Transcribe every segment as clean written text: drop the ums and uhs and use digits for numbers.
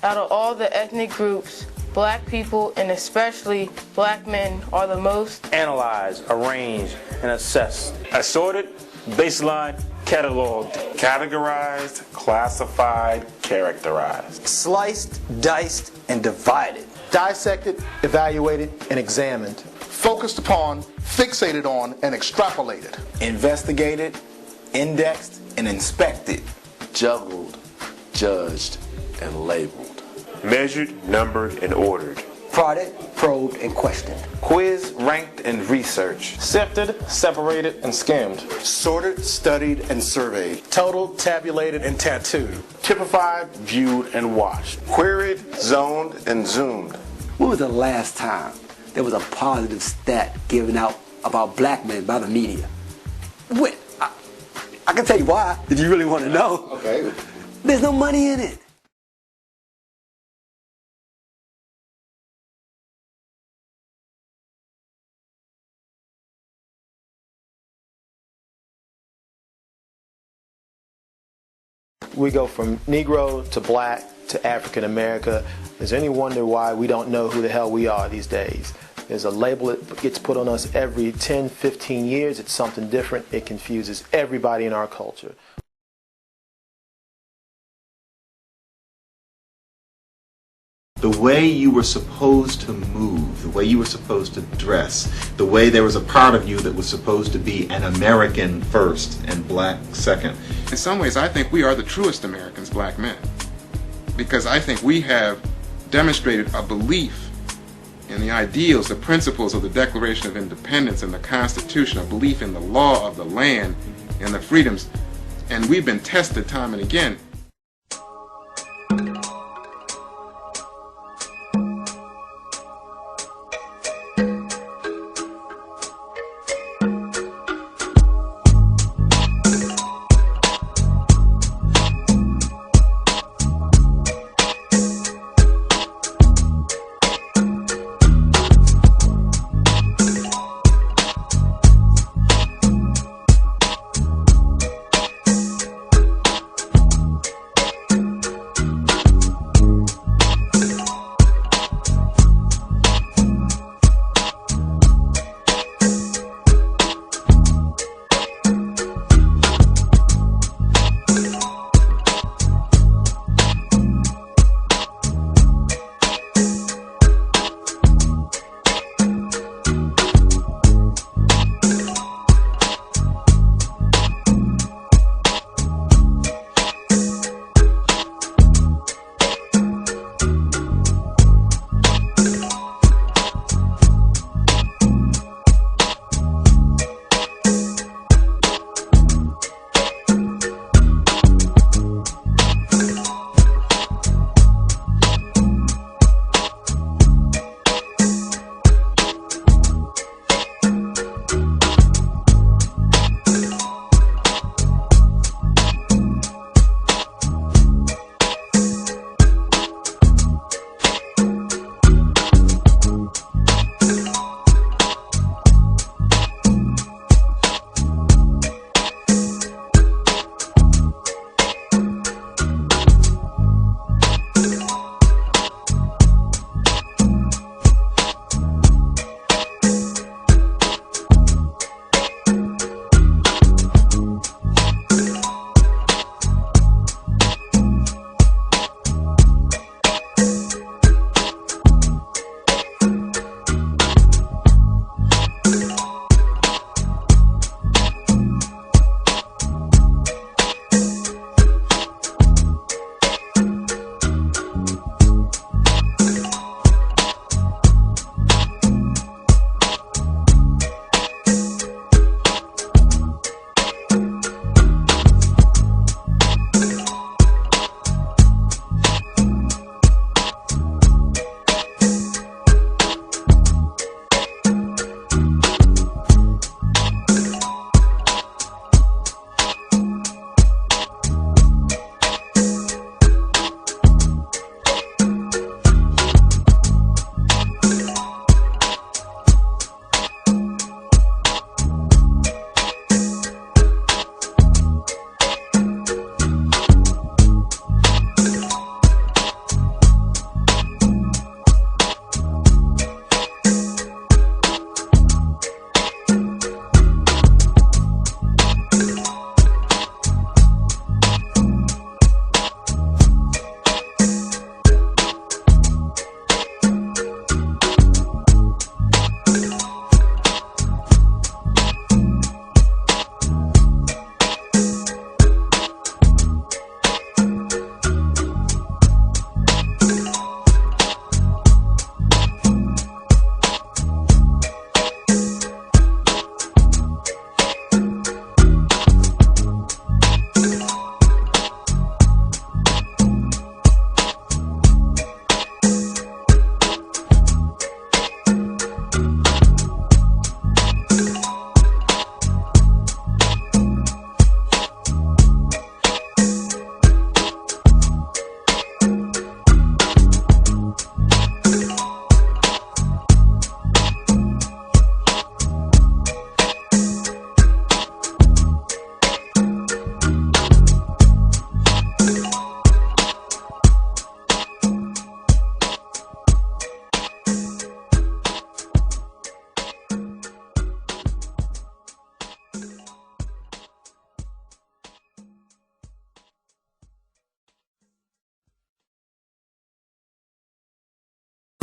Out of all the ethnic groups, black people, and especially black men, are the most analyzed, arranged, and assessed. Assorted, baseline, cataloged, categorized, classified, characterized. Sliced, diced, and divided. Dissected, evaluated, and examined. Focused upon, fixated on, and extrapolated. Investigated, indexed, and inspected. Juggled, judged, and labeled. Measured, numbered, and ordered. Prodded, probed, and questioned. Quiz, ranked, and researched. Sifted, separated, and skimmed. Sorted, studied, and surveyed. Totaled, tabulated, and tattooed. Typified, viewed, and watched. Queried, zoned, and zoomed. When was the last time there was a positive stat given out about black men by the media? When? I can tell you why, if you really want to know. Okay. There's no money in it. We go from Negro to black to African America. Is there any wonder why we don't know who the hell we are these days? There's a label that gets put on us every 10, 15 years. It's something different. It confuses everybody in our culture. The way you were supposed to move, the way you were supposed to dress, the way there was a part of you that was supposed to be an American first and black second. In some ways, I think we are the truest Americans, black men, because I think we have demonstrated a belief in the ideals, the principles of the Declaration of Independence and the Constitution, a belief in the law of the land and the freedoms, and we've been tested time and again.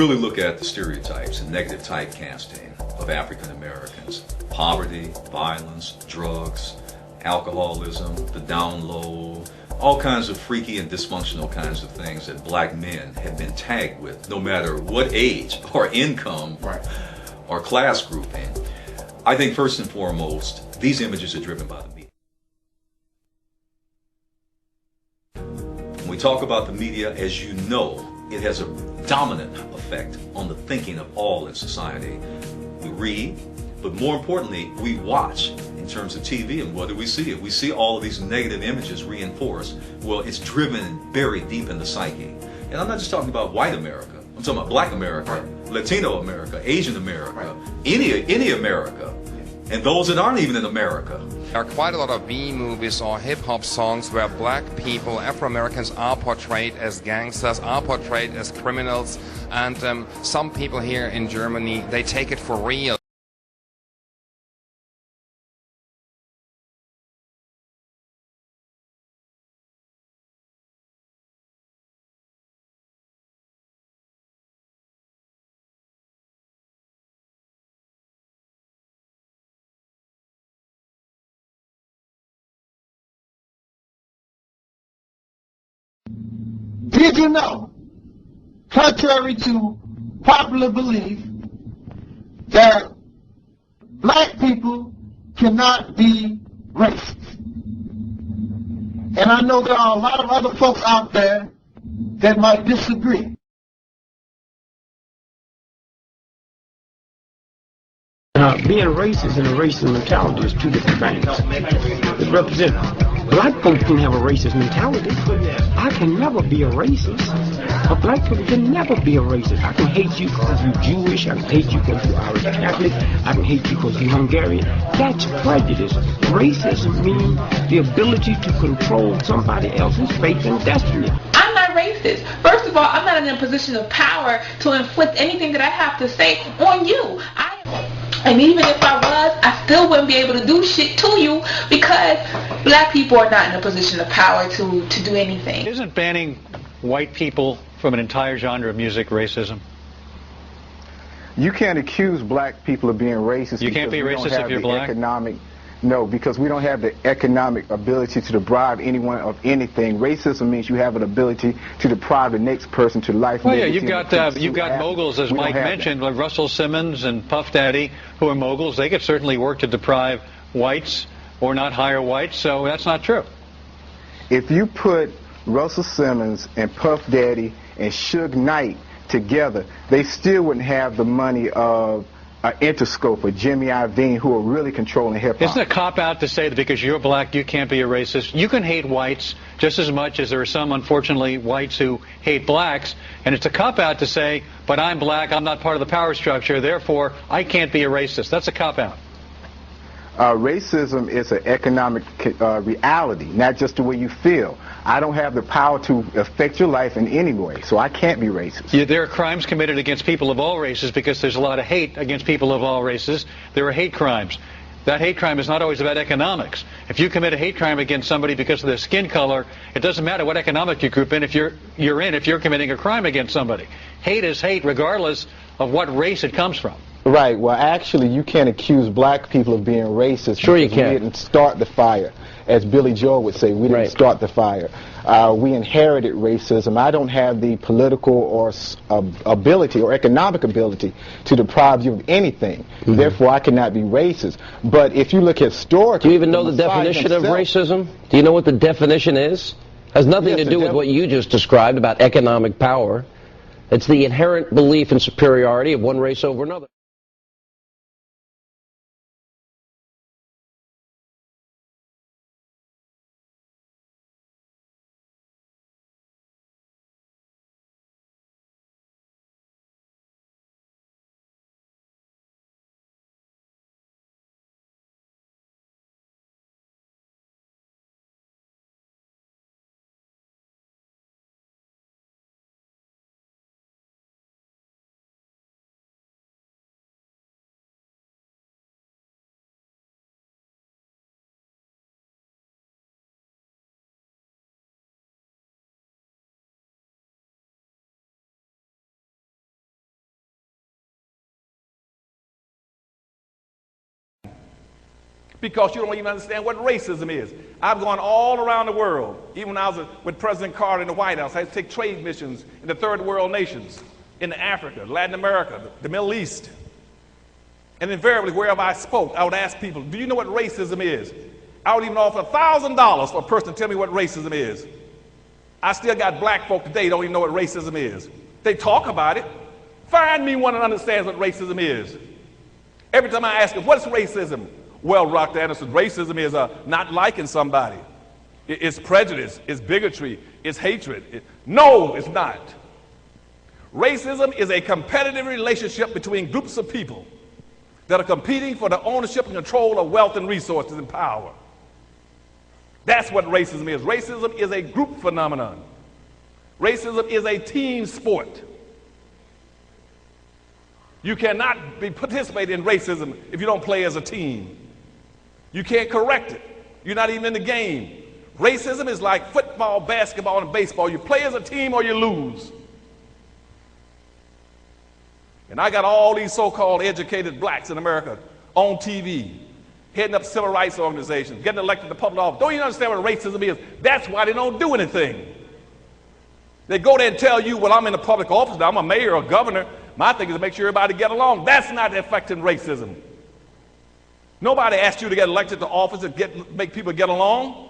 Really look at the stereotypes and negative typecasting of African Americans. Poverty, violence, drugs, alcoholism, the down low, all kinds of freaky and dysfunctional kinds of things that black men have been tagged with, no matter what age or income or class grouping. I think first and foremost, these images are driven by the media. When we talk about the media, as you know, it has a dominant effect on the thinking of all in society. We read, but more importantly, we watch in terms of TV, and what do we see? If we see all of these negative images reinforced, well, it's driven very deep in the psyche. And I'm not just talking about white America. I'm talking about black America, Latino America, Asian America, any America, and those that aren't even in America. There are quite a lot of B-movies or hip-hop songs where black people, Afro-Americans, are portrayed as gangsters, are portrayed as criminals, and some people here in Germany, they take it for real. Did you know, contrary to popular belief, that black people cannot be racist? And I know there are a lot of other folks out there that might disagree. Being racist and a racist mentality is two different things. It represents black folks can have a racist mentality. I can never be a racist. But black people can never be a racist. I can hate you because you're Jewish. I can hate you because you're Irish Catholic. I can hate you because you're Hungarian. That's prejudice. Racism means the ability to control somebody else's fate and destiny. I'm not racist. First of all, I'm not in a position of power to inflict anything that I have to say on you. And even if I was, I still wouldn't be able to do shit to you because black people are not in a position of power to do anything. Isn't banning white people from an entire genre of music racism? You can't accuse black people of being racist. You can't be racist if you're black? No, because we don't have the economic ability to deprive anyone of anything. Racism means you have an ability to deprive the next person to life. Well, yeah, you've got moguls, as Mike mentioned, like Russell Simmons and Puff Daddy, who are moguls. They could certainly work to deprive whites or not hire whites, so that's not true. If you put Russell Simmons and Puff Daddy and Suge Knight together, they still wouldn't have the money of Interscope or Jimmy Iovine, who are really controlling hip-hop. Isn't it a cop-out to say that because you're black, you can't be a racist? You can hate whites just as much as there are some, unfortunately, whites who hate blacks, and it's a cop-out to say, but I'm black, I'm not part of the power structure, therefore I can't be a racist. That's a cop-out. Racism is an economic reality, not just the way you feel. I don't have the power to affect your life in any way, so I can't be racist. Yeah, there are crimes committed against people of all races because there's a lot of hate against people of all races. There are hate crimes. That hate crime is not always about economics. If you commit a hate crime against somebody because of their skin color, it doesn't matter what economic group if you're committing a crime against somebody. Hate is hate regardless of what race it comes from. Right. Well, actually, you can't accuse black people of being racist. Sure you can. We didn't start the fire. As Billy Joel would say, we didn't start the fire. We inherited racism. I don't have the political or ability or economic ability to deprive you of anything. Therefore, I cannot be racist. But if you look historically... Do you even know the definition of racism? Do you know what the definition is? It has nothing to do with what you just described about economic power. It's the inherent belief in superiority of one race over another. because you don't even understand what racism is. I've gone all around the world. Even when I was with President Carter in the White House, I had to take trade missions in the third world nations, in Africa, Latin America, the Middle East. And invariably, wherever I spoke, I would ask people, do you know what racism is? I would even offer $1,000 for a person to tell me what racism is. I still got black folk today who don't even know what racism is. They talk about it. Find me one that understands what racism is. Every time I ask them, what's racism? Well, Dr. Anderson, racism is not liking somebody. It's prejudice, it's bigotry, it's hatred. No, it's not. Racism is a competitive relationship between groups of people that are competing for the ownership and control of wealth and resources and power. That's what racism is. Racism is a group phenomenon. Racism is a team sport. You cannot be participating in racism if you don't play as a team. You can't correct it. You're not even in the game. Racism is like football, basketball, and baseball. You play as a team or you lose. And I got all these so-called educated blacks in America on TV, heading up civil rights organizations, getting elected to public office. Don't you understand what racism is? That's why they don't do anything. They go there and tell you, well, I'm in a public office now, I'm a mayor or governor. My thing is to make sure everybody get along. That's not affecting racism. Nobody asked you to get elected to office and make people get along.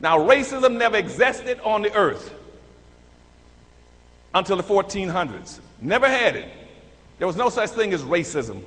Now, racism never existed on the earth until the 1400s. Never had it. There was no such thing as racism.